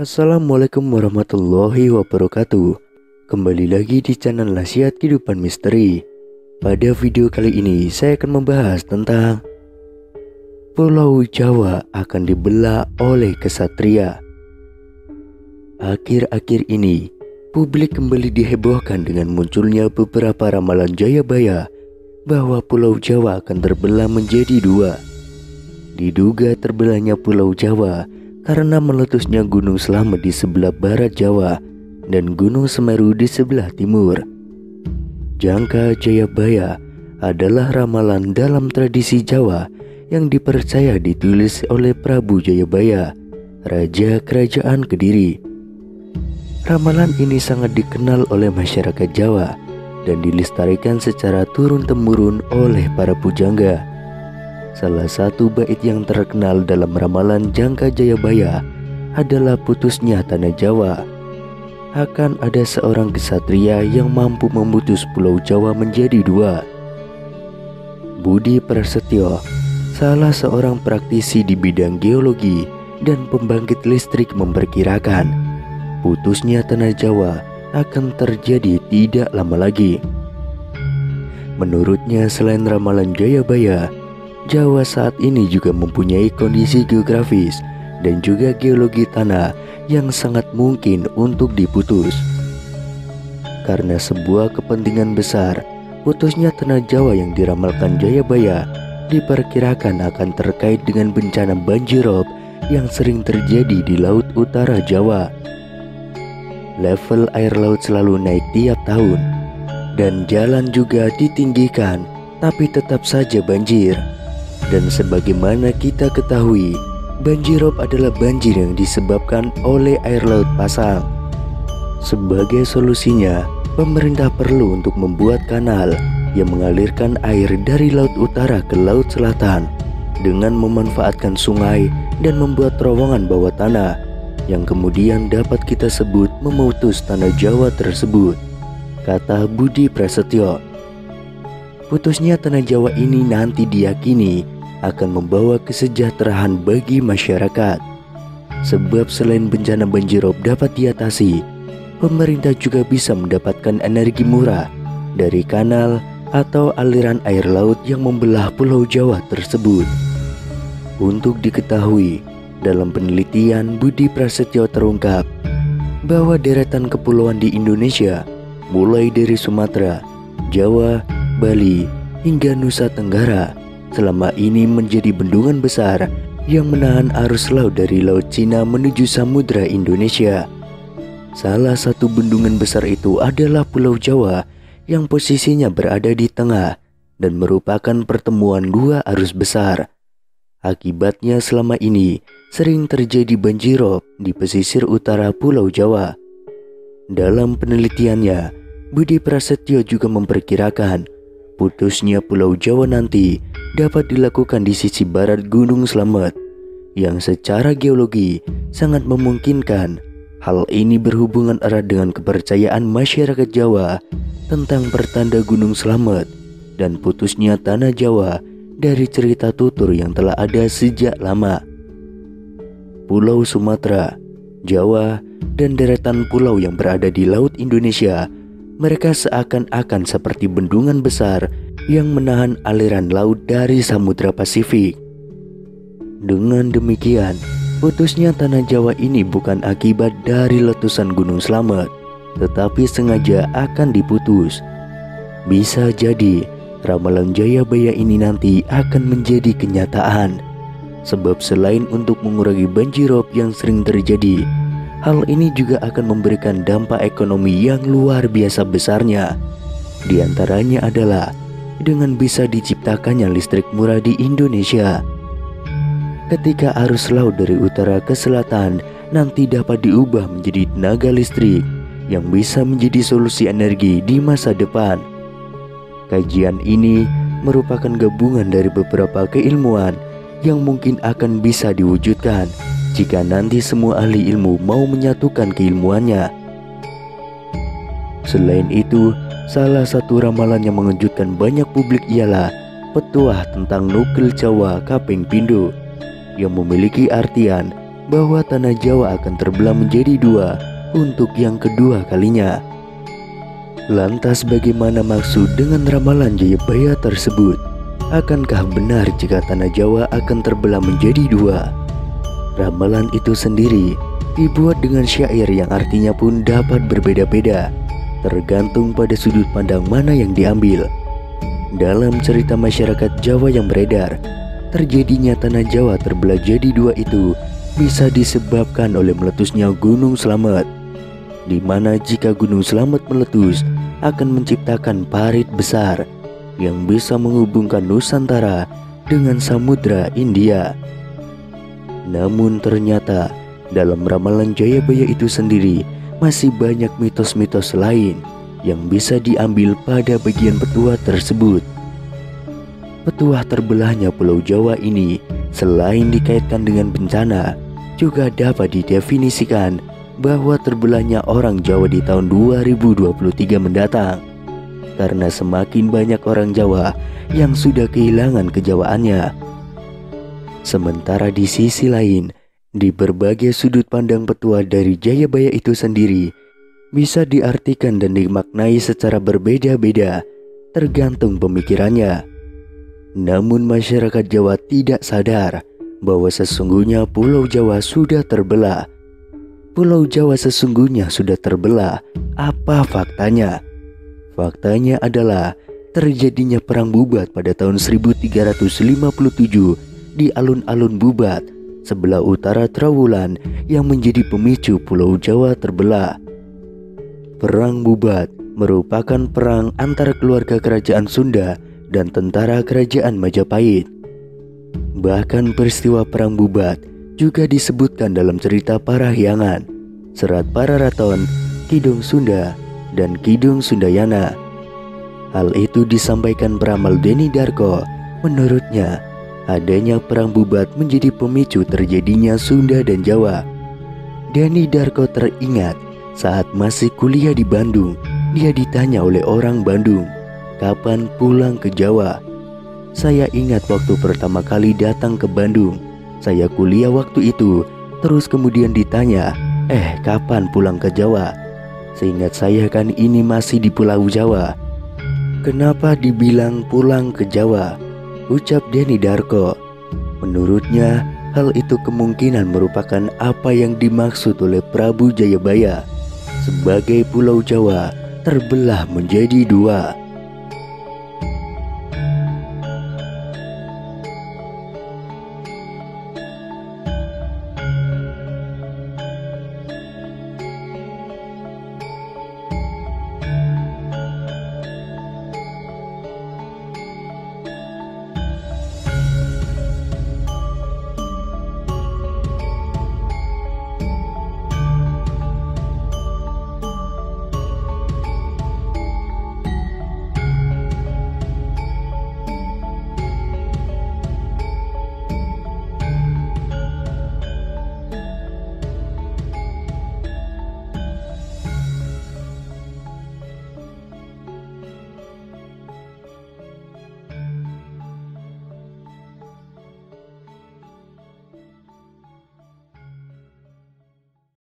Assalamualaikum warahmatullahi wabarakatuh. Kembali lagi di channel Nasihat Kehidupan Misteri. Pada video kali ini saya akan membahas tentang Pulau Jawa akan dibelah oleh kesatria. Akhir-akhir ini publik kembali dihebohkan dengan munculnya beberapa ramalan Jayabaya bahwa Pulau Jawa akan terbelah menjadi dua. Diduga terbelahnya Pulau Jawa karena meletusnya Gunung Slamet di sebelah barat Jawa dan Gunung Semeru di sebelah timur. Jangka Jayabaya adalah ramalan dalam tradisi Jawa yang dipercaya ditulis oleh Prabu Jayabaya, Raja Kerajaan Kediri. Ramalan ini sangat dikenal oleh masyarakat Jawa dan dilestarikan secara turun-temurun oleh para pujangga. Salah satu bait yang terkenal dalam ramalan Jangka Jayabaya adalah putusnya tanah Jawa. Akan ada seorang kesatria yang mampu memutus Pulau Jawa menjadi dua. Budi Prasetyo, salah seorang praktisi di bidang geologi dan pembangkit listrik, memperkirakan putusnya tanah Jawa akan terjadi tidak lama lagi. Menurutnya, selain ramalan Jayabaya, Jawa saat ini juga mempunyai kondisi geografis dan juga geologi tanah yang sangat mungkin untuk diputus. Karena sebuah kepentingan besar, putusnya tanah Jawa yang diramalkan Jayabaya diperkirakan akan terkait dengan bencana banjirop yang sering terjadi di Laut Utara Jawa. Level air laut selalu naik tiap tahun dan jalan juga ditinggikan, tapi tetap saja banjir. Dan sebagaimana kita ketahui, banjirop adalah banjir yang disebabkan oleh air laut pasang. Sebagai solusinya, pemerintah perlu untuk membuat kanal yang mengalirkan air dari Laut Utara ke Laut Selatan dengan memanfaatkan sungai dan membuat terowongan bawah tanah yang kemudian dapat kita sebut memutus tanah Jawa tersebut, kata Budi Prasetyo. Putusnya tanah Jawa ini nanti diyakini akan membawa kesejahteraan bagi masyarakat. Sebab selain bencana banjirop dapat diatasi, pemerintah juga bisa mendapatkan energi murah dari kanal atau aliran air laut yang membelah Pulau Jawa tersebut. Untuk diketahui, dalam penelitian Budi Prasetyo terungkap bahwa deretan kepulauan di Indonesia, mulai dari Sumatera, Jawa, Bali, hingga Nusa Tenggara, selama ini menjadi bendungan besar yang menahan arus laut dari Laut Cina menuju Samudra Indonesia. Salah satu bendungan besar itu adalah Pulau Jawa yang posisinya berada di tengah dan merupakan pertemuan dua arus besar. Akibatnya selama ini sering terjadi banjirop di pesisir utara Pulau Jawa. Dalam penelitiannya, Budi Prasetyo juga memperkirakan putusnya Pulau Jawa nanti dapat dilakukan di sisi barat Gunung Slamet yang secara geologi sangat memungkinkan. Hal ini berhubungan erat dengan kepercayaan masyarakat Jawa tentang pertanda Gunung Slamet dan putusnya tanah Jawa dari cerita tutur yang telah ada sejak lama. Pulau Sumatera, Jawa, dan deretan pulau yang berada di Laut Indonesia, mereka seakan-akan seperti bendungan besar yang menahan aliran laut dari Samudra Pasifik. Dengan demikian, putusnya tanah Jawa ini bukan akibat dari letusan Gunung Slamet, tetapi sengaja akan diputus. Bisa jadi ramalan Jayabaya ini nanti akan menjadi kenyataan. Sebab selain untuk mengurangi banjirop yang sering terjadi, hal ini juga akan memberikan dampak ekonomi yang luar biasa besarnya. Di antaranya adalah dengan bisa diciptakannya listrik murah di Indonesia. Ketika arus laut dari utara ke selatan nanti dapat diubah menjadi tenaga listrik yang bisa menjadi solusi energi di masa depan. Kajian ini merupakan gabungan dari beberapa keilmuan yang mungkin akan bisa diwujudkan jika nanti semua ahli ilmu mau menyatukan keilmuannya. Selain itu, salah satu ramalan yang mengejutkan banyak publik ialah petuah tentang nukil Jawa Kaping Pindho yang memiliki artian bahwa tanah Jawa akan terbelah menjadi dua untuk yang kedua kalinya. Lantas bagaimana maksud dengan ramalan Jayabaya tersebut? Akankah benar jika tanah Jawa akan terbelah menjadi dua? Ramalan itu sendiri dibuat dengan syair yang artinya pun dapat berbeda-beda, tergantung pada sudut pandang mana yang diambil. Dalam cerita masyarakat Jawa yang beredar, terjadinya tanah Jawa terbelah jadi dua itu bisa disebabkan oleh meletusnya Gunung Slamet, di mana jika Gunung Slamet meletus akan menciptakan parit besar yang bisa menghubungkan Nusantara dengan Samudra India. Namun ternyata dalam ramalan Jayabaya itu sendiri masih banyak mitos-mitos lain yang bisa diambil pada bagian petuah tersebut. Petuah terbelahnya Pulau Jawa ini selain dikaitkan dengan bencana, juga dapat didefinisikan bahwa terbelahnya orang Jawa di tahun 2023 mendatang, karena semakin banyak orang Jawa yang sudah kehilangan kejawaannya. Sementara di sisi lain, di berbagai sudut pandang petuah dari Jayabaya itu sendiri bisa diartikan dan dimaknai secara berbeda-beda tergantung pemikirannya. Namun masyarakat Jawa tidak sadar bahwa sesungguhnya Pulau Jawa sudah terbelah. Pulau Jawa sesungguhnya sudah terbelah. Apa faktanya? Faktanya adalah terjadinya perang Bubat pada tahun 1357 di alun-alun Bubat, sebelah utara Trowulan, yang menjadi pemicu Pulau Jawa terbelah. Perang Bubat merupakan perang antara keluarga kerajaan Sunda dan tentara kerajaan Majapahit. Bahkan peristiwa perang Bubat juga disebutkan dalam cerita Parahyangan, Serat Pararaton, Kidung Sunda, dan Kidung Sundayana. Hal itu disampaikan peramal Deni Darko. Menurutnya, adanya perang Bubat menjadi pemicu terjadinya Sunda dan Jawa. Deni Darko teringat saat masih kuliah di Bandung, dia ditanya oleh orang Bandung, kapan pulang ke Jawa. Saya ingat waktu pertama kali datang ke Bandung, saya kuliah waktu itu, terus kemudian ditanya, kapan pulang ke Jawa? Seingat saya kan ini masih di Pulau Jawa. Kenapa dibilang pulang ke Jawa? Ucap Deni Darko. Menurutnya, hal itu kemungkinan merupakan apa yang dimaksud oleh Prabu Jayabaya sebagai Pulau Jawa terbelah menjadi dua.